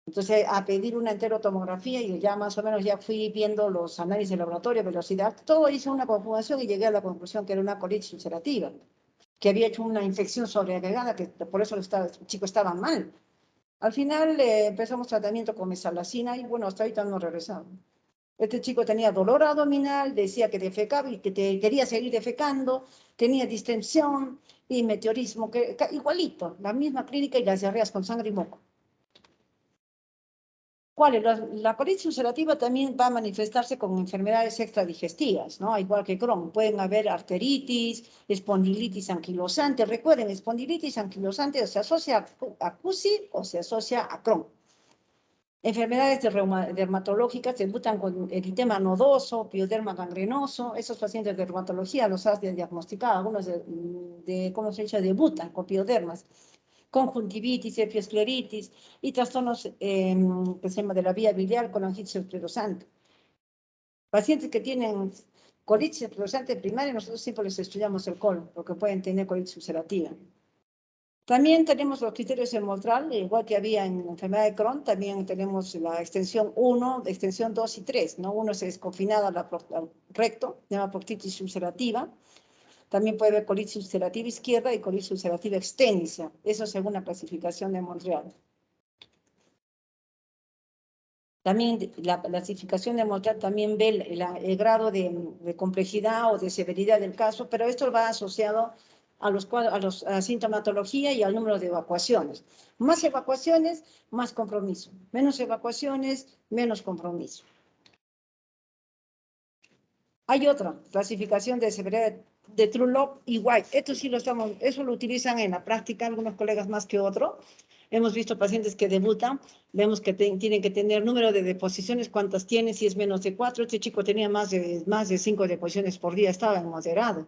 Entonces, a pedir una enterotomografía y ya más o menos ya fui viendo los análisis de laboratorio, velocidad, todo hice una conjugación y llegué a la conclusión que era una colitis ulcerativa, que había hecho una infección sobreagregada, que por eso el chico estaba mal. Al final empezamos tratamiento con mesalazina y bueno, hasta ahorita no regresado. Este chico tenía dolor abdominal, decía que defecaba y que quería seguir defecando, tenía distensión y meteorismo, igualito, la misma clínica y las diarreas con sangre y moco. ¿Cuál? La colitis ulcerativa también va a manifestarse con enfermedades extradigestivas, ¿no? Igual que Crohn. Pueden haber arteritis, espondilitis anquilosante. Recuerden, espondilitis anquilosante se asocia a CUSI o se asocia a Crohn. Enfermedades dermatológicas debutan con eritema nodoso, pioderma gangrenoso. Esos pacientes de dermatología los has diagnosticado, algunos ¿cómo se dice? Debutan con piodermas. Conjuntivitis, epioscleritis y trastornos que se llama de la vía biliar con colangitis esclerosante. Pacientes que tienen colitis esclerosante primaria, nosotros siempre les estudiamos el colon, porque pueden tener colitis ulcerativa. También tenemos los criterios de Montral, igual que había en la enfermedad de Crohn, también tenemos la extensión 1, extensión 2 y 3, ¿no? Uno es desconfinado al recto, se llama proctitis ulcerativa. También puede haber colitis ulcerativa izquierda y colitis ulcerativa extensa. Eso según la clasificación de Montreal. También la clasificación de Montreal también ve el grado de complejidad o de severidad del caso, pero esto va asociado a la sintomatología y al número de evacuaciones. Más evacuaciones, más compromiso. Menos evacuaciones, menos compromiso. Hay otra clasificación de severidad de True y White. Eso lo utilizan en la práctica algunos colegas más que otros. Hemos visto pacientes que debutan, vemos que tienen que tener número de deposiciones, cuántas tienen, si es menos de 4. Este chico tenía más de 5 deposiciones por día, estaba en moderado.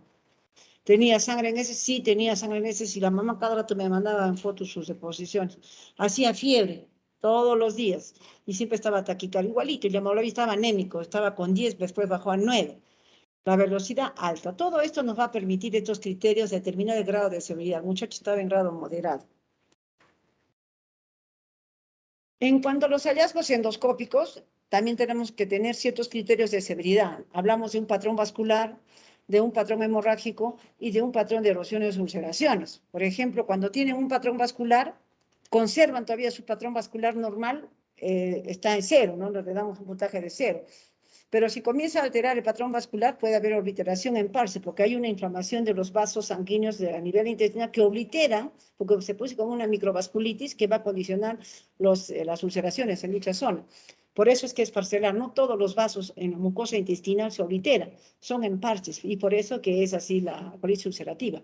¿Tenía sangre en ese? Sí, tenía sangre en ese. Si la mamá cada rato me mandaba en fotos sus deposiciones. Hacía fiebre todos los días y siempre estaba taquicardia igualito. Y la hemoglobina estaba anémico, estaba con 10, después bajó a 9. La velocidad alta. Todo esto nos va a permitir estos criterios determinar el grado de severidad. El muchacho estaba en grado moderado. En cuanto a los hallazgos endoscópicos, también tenemos que tener ciertos criterios de severidad. Hablamos de un patrón vascular, de un patrón hemorrágico y de un patrón de erosiones y ulceraciones. Por ejemplo, cuando tienen un patrón vascular, conservan todavía su patrón vascular normal, está en 0, ¿no? Le damos un puntaje de 0. Pero si comienza a alterar el patrón vascular, puede haber obliteración en parse, porque hay una inflamación de los vasos sanguíneos a nivel intestinal que oblitera, porque se produce como una microvasculitis que va a condicionar las ulceraciones en dicha zona. Por eso es que es parcelar, no todos los vasos en la mucosa intestinal se obliteran, son en parches, y por eso que es así la colitis ulcerativa.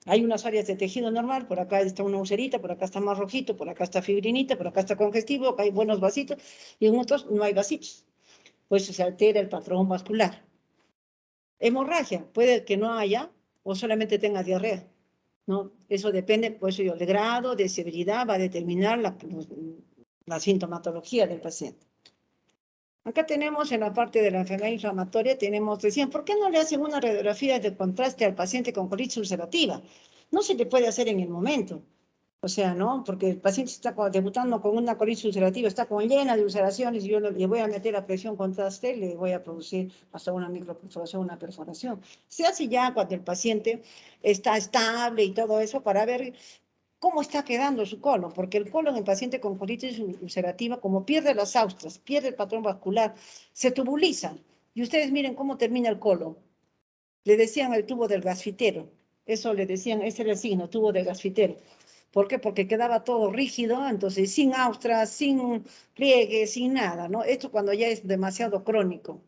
Hay unas áreas de tejido normal, por acá está una ulcerita, por acá está más rojito, por acá está fibrinita, por acá está congestivo, acá hay buenos vasitos, y en otros no hay vasitos. Pues se altera el patrón vascular. Hemorragia, puede que no haya o solamente tenga diarrea, ¿no? Eso depende, pues, del grado de severidad, va a determinar la sintomatología del paciente. Acá tenemos en la parte de la enfermedad inflamatoria, decían, ¿por qué no le hacen una radiografía de contraste al paciente con colitis ulcerativa? No se le puede hacer en el momento. O sea, ¿no? Porque el paciente está debutando con una colitis ulcerativa, está con llena de ulceraciones y yo le voy a meter la presión contraste, le voy a producir hasta una microperforación, una perforación. Se hace ya cuando el paciente está estable y todo eso para ver cómo está quedando su colon, porque el colon en paciente con colitis ulcerativa, como pierde las austras, pierde el patrón vascular, se tubuliza. Y ustedes miren cómo termina el colon. Le decían el tubo del gasfitero. Eso le decían, ese era el signo, tubo del gasfitero. ¿Por qué? Porque quedaba todo rígido, entonces sin austras, sin pliegue, sin nada, ¿no? Esto cuando ya es demasiado crónico.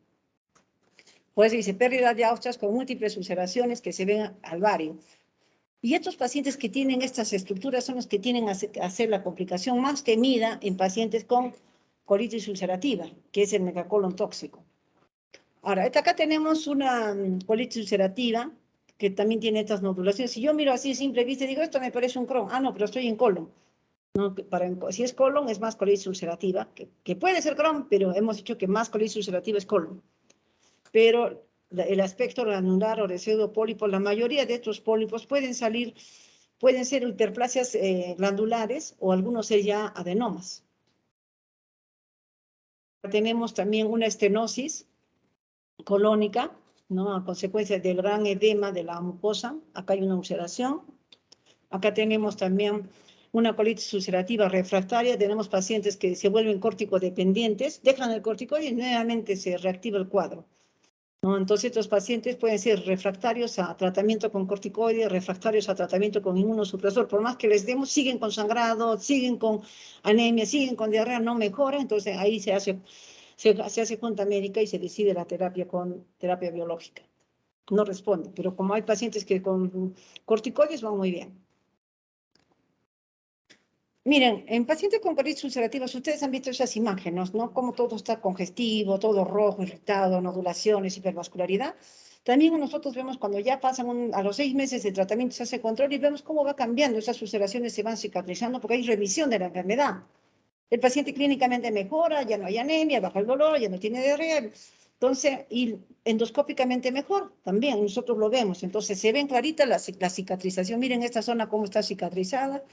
Por eso dice pérdida de austras con múltiples ulceraciones que se ven al vario. Y estos pacientes que tienen estas estructuras son los que tienen a hacer la complicación más temida en pacientes con colitis ulcerativa, que es el megacolon tóxico. Ahora, acá tenemos una colitis ulcerativa que también tiene estas nodulaciones. Si yo miro así simple vista, digo, esto me parece un Crohn. Ah, no, pero estoy en colon. No, si es colon, es más colitis ulcerativa, que puede ser Crohn, pero hemos dicho que más colitis ulcerativa es colon. Pero el aspecto granular o de pseudopólipos, la mayoría de estos pólipos pueden ser hiperplasias glandulares o algunos ser ya adenomas. Tenemos también una estenosis colónica, ¿no? A consecuencia del gran edema de la mucosa. Acá hay una ulceración. Acá tenemos también una colitis ulcerativa refractaria. Tenemos pacientes que se vuelven córtico-dependientes, dejan el corticoide y nuevamente se reactiva el cuadro, ¿no? Entonces, estos pacientes pueden ser refractarios a tratamiento con corticoides, refractarios a tratamiento con inmunosupresor. Por más que les demos, siguen con sangrado, siguen con anemia, siguen con diarrea, no mejora. Entonces, ahí se hace junta médica y se decide la terapia con terapia biológica. No responde, pero como hay pacientes que con corticoides van muy bien. Miren, en pacientes con colitis ulcerativas, ustedes han visto esas imágenes, ¿no? Como todo está congestivo, todo rojo, irritado, nodulaciones, hipervascularidad. También nosotros vemos cuando ya pasan a los 6 meses de tratamiento, se hace control y vemos cómo va cambiando, esas ulceraciones se van cicatrizando porque hay remisión de la enfermedad. El paciente clínicamente mejora, ya no hay anemia, baja el dolor, ya no tiene diarrea. Entonces, y endoscópicamente mejor, también nosotros lo vemos. Entonces, se ven clarita la cicatrización. Miren esta zona cómo está cicatrizada.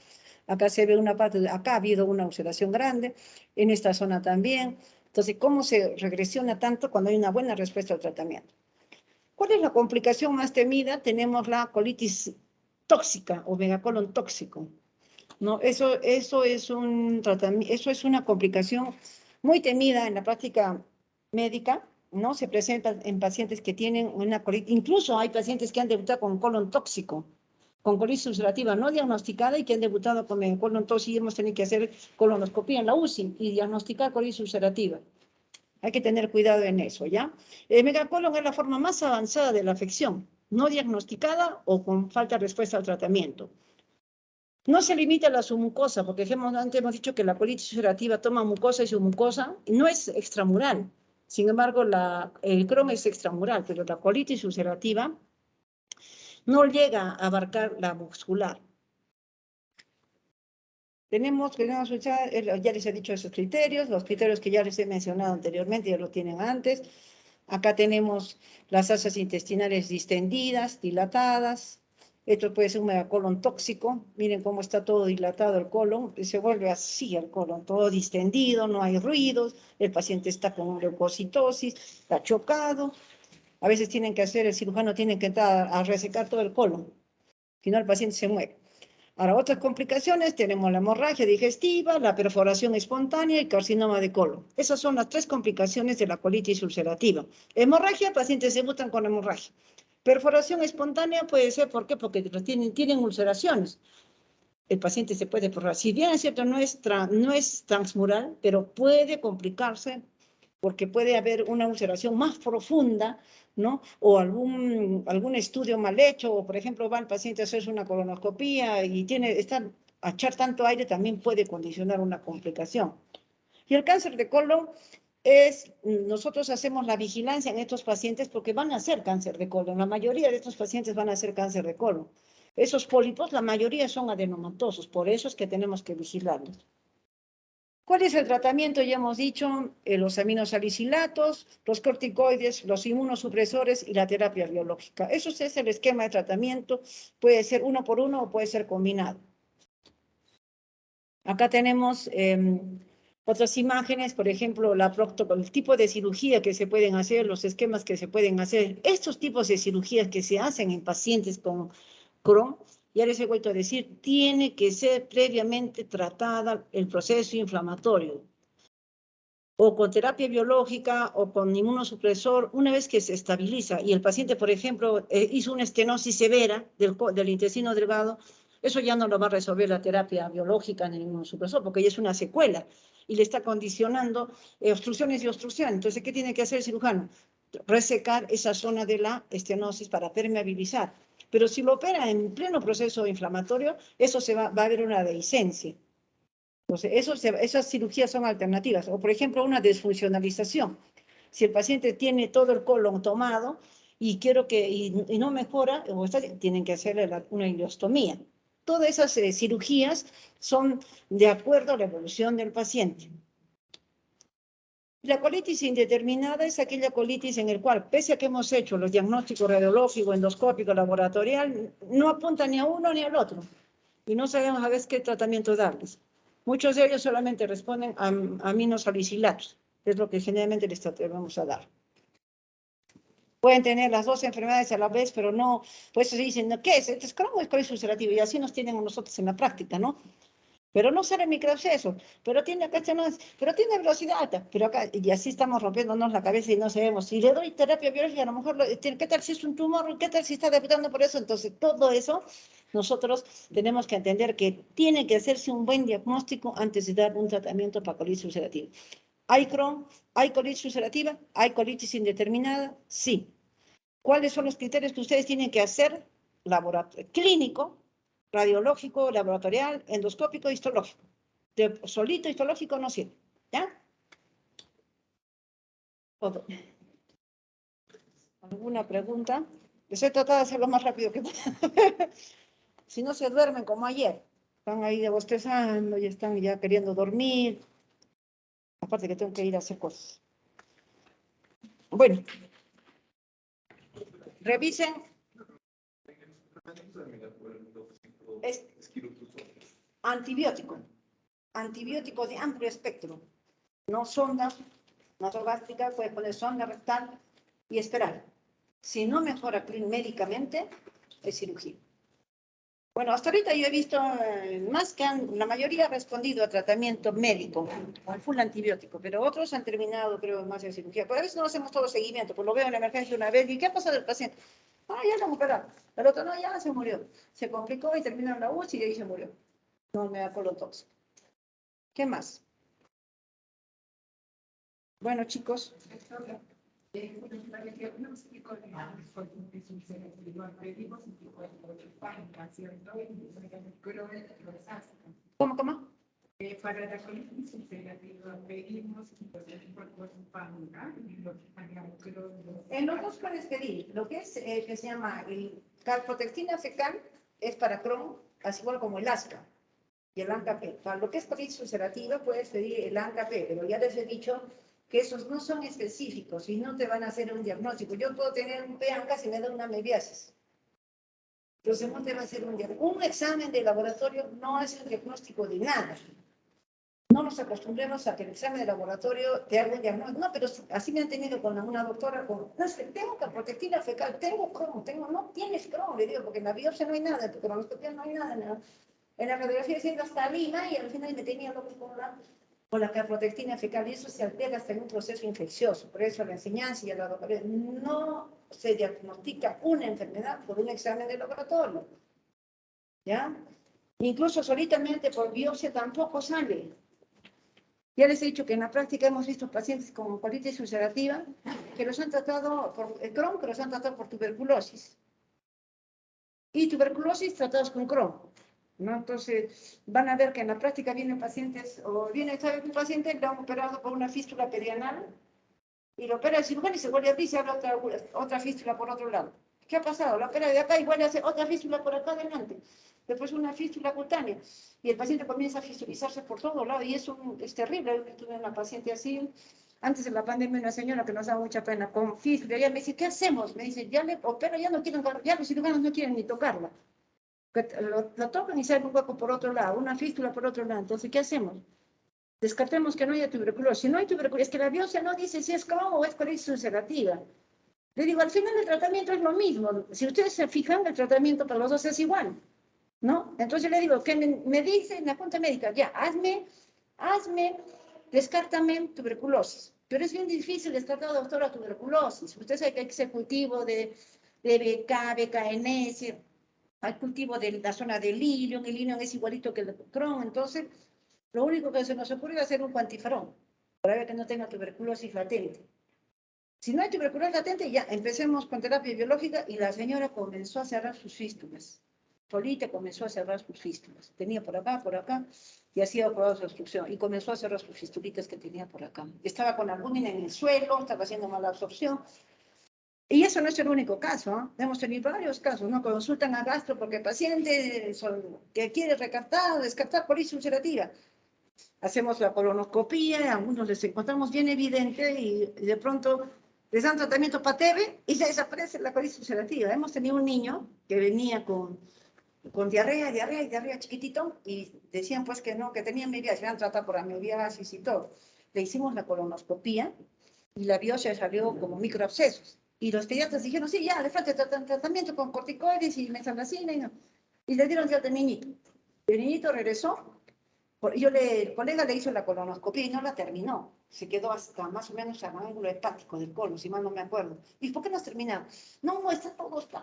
Acá se ve una parte, acá ha habido una ulceración grande, en esta zona también. Entonces, ¿cómo se regresiona tanto cuando hay una buena respuesta al tratamiento? ¿Cuál es la complicación más temida? Tenemos la colitis tóxica o megacolon tóxico, ¿no? Eso es una complicación muy temida en la práctica médica, ¿no? Se presenta en pacientes que tienen una colitis, incluso hay pacientes que han debutado con colon tóxico, con colitis ulcerativa no diagnosticada y que han debutado con colon tóxico y hemos tenido que hacer colonoscopía en la UCI y diagnosticar colitis ulcerativa. Hay que tener cuidado en eso, ¿ya? El megacolon es la forma más avanzada de la afección, no diagnosticada o con falta de respuesta al tratamiento. No se limita a la submucosa, porque antes hemos dicho que la colitis ulcerativa toma mucosa y submucosa, y no es extramural. Sin embargo, el Crohn es extramural, pero la colitis ulcerativa no llega a abarcar la muscular. Ya les he dicho esos criterios, los criterios que ya les he mencionado anteriormente, ya lo tienen antes. Acá tenemos las asas intestinales distendidas, dilatadas. Esto puede ser un megacolon tóxico. Miren cómo está todo dilatado el colon. Se vuelve así el colon, todo distendido, no hay ruidos. El paciente está con leucocitosis, está chocado. A veces el cirujano tiene que entrar a resecar todo el colon. Si no, el paciente se muere. Ahora, otras complicaciones, tenemos la hemorragia digestiva, la perforación espontánea y carcinoma de colon. Esas son las 3 complicaciones de la colitis ulcerativa. Hemorragia, pacientes debutan con hemorragia. Perforación espontánea puede ser, ¿por qué? Porque tienen ulceraciones. El paciente se puede perforar. Si bien es cierto, no es transmural, pero puede complicarse porque puede haber una ulceración más profunda, ¿no? O algún estudio mal hecho, o por ejemplo va el paciente a hacerse una colonoscopía y a echar tanto aire también puede condicionar una complicación. Y el cáncer de colon nosotros hacemos la vigilancia en estos pacientes porque van a hacer cáncer de colon. La mayoría de estos pacientes van a hacer cáncer de colon. Esos pólipos, la mayoría son adenomatosos, por eso es que tenemos que vigilarlos. ¿Cuál es el tratamiento? Ya hemos dicho, los aminosalicilatos, los corticoides, los inmunosupresores y la terapia biológica. Eso es el esquema de tratamiento. Puede ser uno por uno o puede ser combinado. Acá tenemos otras imágenes, por ejemplo, el tipo de cirugía que se pueden hacer, los esquemas que se pueden hacer. Estos tipos de cirugías que se hacen en pacientes con Crohn ya les he vuelto a decir, tiene que ser previamente tratada el proceso inflamatorio, o con terapia biológica o con inmunosupresor, una vez que se estabiliza y el paciente, por ejemplo, hizo una estenosis severa del intestino delgado, eso ya no lo va a resolver la terapia biológica ni el inmunosupresor, porque ya es una secuela y le está condicionando obstrucciones y obstrucciones. Entonces, ¿qué tiene que hacer el cirujano? Resecar esa zona de la estenosis para permeabilizar. Pero si lo opera en pleno proceso inflamatorio, eso va a haber una dehiscencia. Entonces, esas cirugías son alternativas. O, por ejemplo, una desfuncionalización. Si el paciente tiene todo el colon tomado y y no mejora, tienen que hacerle una ileostomía. Todas esas cirugías son de acuerdo a la evolución del paciente. La colitis indeterminada es aquella colitis en la cual, pese a que hemos hecho los diagnósticos radiológico, endoscópico, laboratorial, no apunta ni a uno ni al otro. Y no sabemos a veces qué tratamiento darles. Muchos de ellos solamente responden a aminosalicilatos, es lo que generalmente les tratamos a dar. Pueden tener las dos enfermedades a la vez, pero no, pues se dicen, ¿qué es? ¿Es Crohn o es colitis ulcerativa? Y así nos tienen a nosotros en la práctica, ¿no? Pero no sale microceso, pero tiene pero tiene velocidad alta, pero acá, y así estamos rompiéndonos la cabeza y no sabemos. Si le doy terapia biológica, a lo mejor, ¿qué tal si es un tumor? ¿Qué tal si está debutando por eso? Entonces, todo eso, nosotros tenemos que entender que tiene que hacerse un buen diagnóstico antes de dar un tratamiento para colitis ulcerativa. ¿Hay Crohn? ¿Hay colitis ulcerativa? ¿Hay colitis indeterminada? Sí. ¿Cuáles son los criterios que ustedes tienen que hacer? Clínico, radiológico, laboratorial, endoscópico, histológico. De solito histológico no sirve, ¿ya? Todo. ¿Alguna pregunta? Les he tratado de hacer lo más rápido que pueda. Si no se duermen como ayer, están ahí bostezando y están ya queriendo dormir. Aparte que tengo que ir a hacer cosas. Bueno, revisen. Es antibiótico. Antibiótico de amplio espectro. No sonda nasogástrica, puede poner sonda rectal y esperar. Si no mejora médicamente, es cirugía. Bueno, hasta ahorita yo he visto más que la mayoría ha respondido a tratamiento médico, al full antibiótico, pero otros han terminado, creo, más en cirugía. Pero a veces no hacemos todo seguimiento, pues lo veo en la emergencia una vez, ¿y qué ha pasado del paciente? Ah, ya lo han operado. El otro no, ya se murió. Se complicó y terminó en la UCI y ahí se murió. No me da colotox. ¿Qué más? Bueno, chicos. ¿Cómo? Para la colitis ulcerativa pedimos En los dos puedes pedir lo que es que se llama el calprotectina fecal, es para Crohn, así igual como el ASCA y el ANCA-P. Para lo que es colitis ulcerativa puedes pedir el ANCA-P, pero ya les he dicho que esos no son específicos y no te van a hacer un diagnóstico. Yo puedo tener un PANCA si me da una mebiasis. Entonces no te va a hacer un diagnóstico. Un examen de laboratorio no es un diagnóstico de nada. No nos acostumbremos a que el examen de laboratorio te haga un diagnóstico. No, pero así me han tenido con una doctora, no, es que tengo calprotectina fecal, tengo Crohn, no tienes Crohn, le digo, porque en la biopsia no hay nada, en tu colonoscopia no hay nada, en la radiografía decía hasta lima y al final me tenía loco con la calprotectina fecal y eso se altera hasta en un proceso infeccioso. Por eso la enseñanza y la doctora no se diagnostica una enfermedad por un examen de laboratorio. ¿Ya? Incluso solitamente por biopsia tampoco sale. Ya les he dicho que en la práctica hemos visto pacientes con colitis ulcerativa que los han tratado por Crohn, que los han tratado por tuberculosis. Y tuberculosis tratados con Crohn, ¿no? Entonces, van a ver que en la práctica vienen pacientes, o viene, ¿sabe? Un paciente le han operado por una fístula perianal y lo opera el cirujano y se vuelve a abrir y se abre otra fístula por otro lado. ¿Qué ha pasado? La opera de acá y vuelve a hacer otra fístula por acá adelante. Después una fístula cutánea. Y el paciente comienza a fistulizarse por todo lado y es terrible. Yo tuve una paciente así, antes de la pandemia, una señora que nos daba mucha pena, con fístula. Ella me dice, ¿qué hacemos? Me dice, ya le opero, ya no quieren, ya los cirujanos no quieren ni tocarla. Lo tocan y sale un hueco por otro lado, una fístula por otro lado. Entonces, ¿qué hacemos? Descartemos que no haya tuberculosis. Si no hay tuberculosis, es que la biopsia no dice si es Crohn o es colitis ulcerativa. Le digo, al final el tratamiento es lo mismo. Si ustedes se fijan, el tratamiento para los dos es igual. ¿no? Entonces le digo, ¿qué me dice la junta médica? Ya, hazme, descártame tuberculosis. Pero es bien difícil descartar, doctora, tuberculosis. Usted sabe que hay que ser cultivo de BK, BKNS, hay cultivo de la zona del ilion, el ilion es igualito que el Crohn, entonces lo único que se nos ocurrió es hacer un cuantiferón, para ver que no tenga tuberculosis latente. Si no hay tuberculosis latente, ya empecemos con terapia biológica y la señora comenzó a cerrar sus fístulas. Solita comenzó a cerrar sus fístulas. Tenía por acá, y hacía probado su obstrucción. Y comenzó a cerrar sus fistulitas que tenía por acá. Estaba con albúmina en el suelo, estaba haciendo mala absorción. Y eso no es el único caso, ¿eh? Hemos tenido varios casos, ¿no? Consultan a gastro porque el paciente que quiere descartar colitis ulcerativa. Hacemos la colonoscopía, a algunos les encontramos bien evidente y de pronto les dan tratamiento para TB y se desaparece la colitis ulcerativa. Hemos tenido un niño que venía con diarrea chiquitito y decían pues que no, que tenía amebiasis, iban a tratar por amebiasis y todo. Le hicimos la colonoscopía y la biopsia salió como microabscesos. Y los pediatras dijeron, sí, ya, le falta tratamiento con corticoides y mesalazina y no. Y le dieron ya al niñito. El niñito regresó. El colega le hizo la colonoscopia y no la terminó. Se quedó hasta más o menos al ángulo hepático del colon, si mal no me acuerdo. ¿Y por qué no has terminado? No, está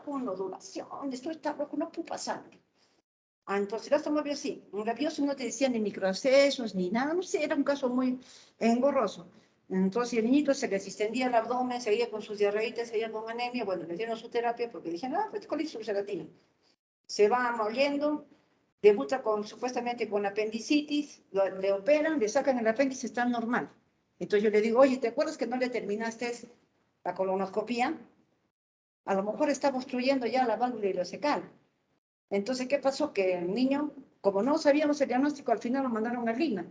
con nodulación, esto está rojo, no pudo pasar. Ah, entonces la tomó así. En la biopsia no te decían ni microabscesos ni nada, no sé, era un caso muy engorroso. Entonces el niñito se les distendía el abdomen, seguía con sus diarreitas, seguía con anemia, bueno, le dieron su terapia porque dijeron, pues colitis ulcerativa. Se va moliendo, debuta supuestamente con apendicitis, le operan, le sacan el apéndice, está normal. Entonces yo le digo, oye, ¿te acuerdas que no le terminaste la colonoscopía? A lo mejor estaba obstruyendo ya la válvula ileocecal. Entonces, ¿qué pasó? Que el niño, como no sabíamos el diagnóstico, al final lo mandaron a Lima.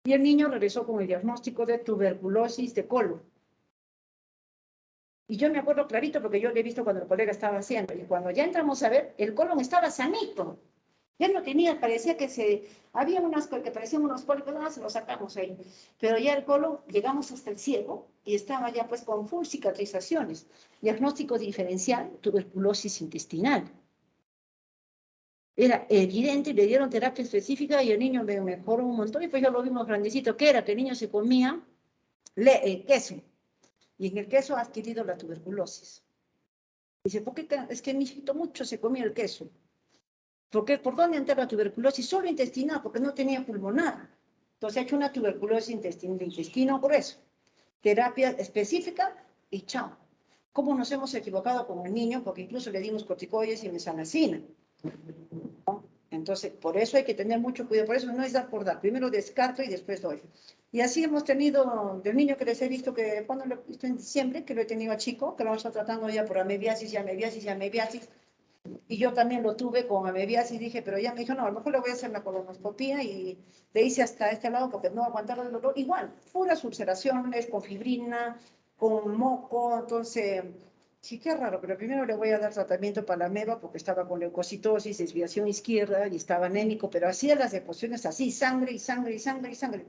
Y el niño regresó con el diagnóstico de tuberculosis de colon. Y yo me acuerdo clarito porque yo lo he visto cuando el colega estaba haciendo. Y cuando ya entramos a ver, el colon estaba sanito. Ya no tenía, parecía que había unas que parecían unos pólipos, nada, se los sacamos ahí. Pero ya el colon, llegamos hasta el ciego y estaba ya pues con full cicatrizaciones. Diagnóstico diferencial, tuberculosis intestinal. Era evidente, le dieron terapia específica y el niño mejoró un montón y pues ya lo vimos grandecito, que era que el niño se comía queso y en el queso ha adquirido la tuberculosis. Dice, ¿por qué? Es que mi hijito mucho se comía el queso. ¿Por dónde entra la tuberculosis? Solo intestinal, porque no tenía pulmonar. Entonces ha hecho una tuberculosis de intestino grueso. Terapia específica y chao. ¿Cómo nos hemos equivocado con el niño? Porque incluso le dimos corticoides y mesalazina. Entonces, por eso hay que tener mucho cuidado. Por eso no es dar por dar. Primero descarto y después doy. Y así hemos tenido del niño que les he visto que cuando lo he visto en diciembre, que lo he tenido a chico, que lo vamos a tratando ya por amebiasis y amebiasis y amebiasis. Y yo también lo tuve con amebiasis y dije, pero ya me dijo, no, a lo mejor le voy a hacer la colonoscopía y le hice hasta este lado porque no aguantaba el dolor. Igual, puras ulceraciones, con fibrina, con moco, entonces, sí, qué raro, pero primero le voy a dar tratamiento para la ameba porque estaba con leucocitosis, desviación izquierda y estaba anémico, pero hacía las deposiciones así, sangre y sangre y sangre y sangre.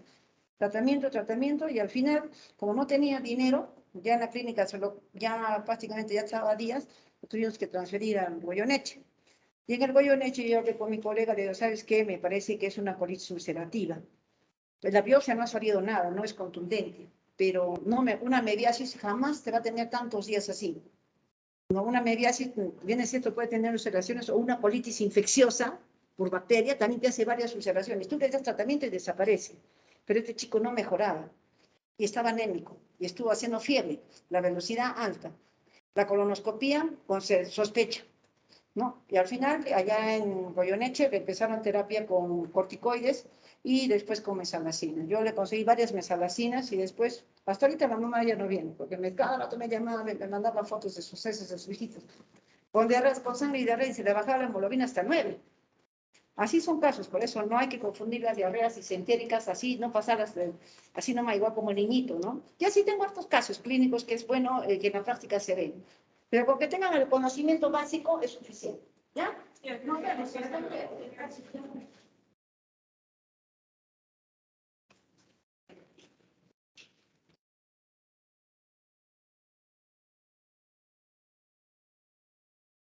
Tratamiento y al final, como no tenía dinero, ya en la clínica ya prácticamente ya estaba a días, lo tuvimos que transferir al Goyoneche. Y en el Goyoneche yo hablé con mi colega, le digo, ¿sabes qué? Me parece que es una colitis ulcerativa. Pues la biopsia no ha salido nada, no es contundente, pero una mediasis jamás te va a tener tantos días así. No, una mediasis, bien es cierto, puede tener ulceraciones o una colitis infecciosa por bacteria, también te hace varias ulceraciones. Tú le das tratamiento y desaparece. Pero este chico no mejoraba y estaba anémico y estuvo haciendo fiebre, la velocidad alta. La colonoscopía con sospecha, ¿no? Y al final, allá en Goyoneche, le empezaron terapia con corticoides y después con mesalazina. Yo le conseguí varias mesalacinas y después, hasta ahorita la mamá ya no viene, porque cada rato me llamaba, me mandaba fotos de sus heces, de sus hijitos. Con sangre y diarrea y se le bajaba la hemoglobina hasta 9. Así son casos, por eso no hay que confundir las diarreas disentéricas, así no pasarlas, así nomás igual como el niñito, ¿no? Y así tengo estos casos clínicos que es bueno que en la práctica se ven. Pero con que tengan el conocimiento básico es suficiente, ¿ya? Nos vemos.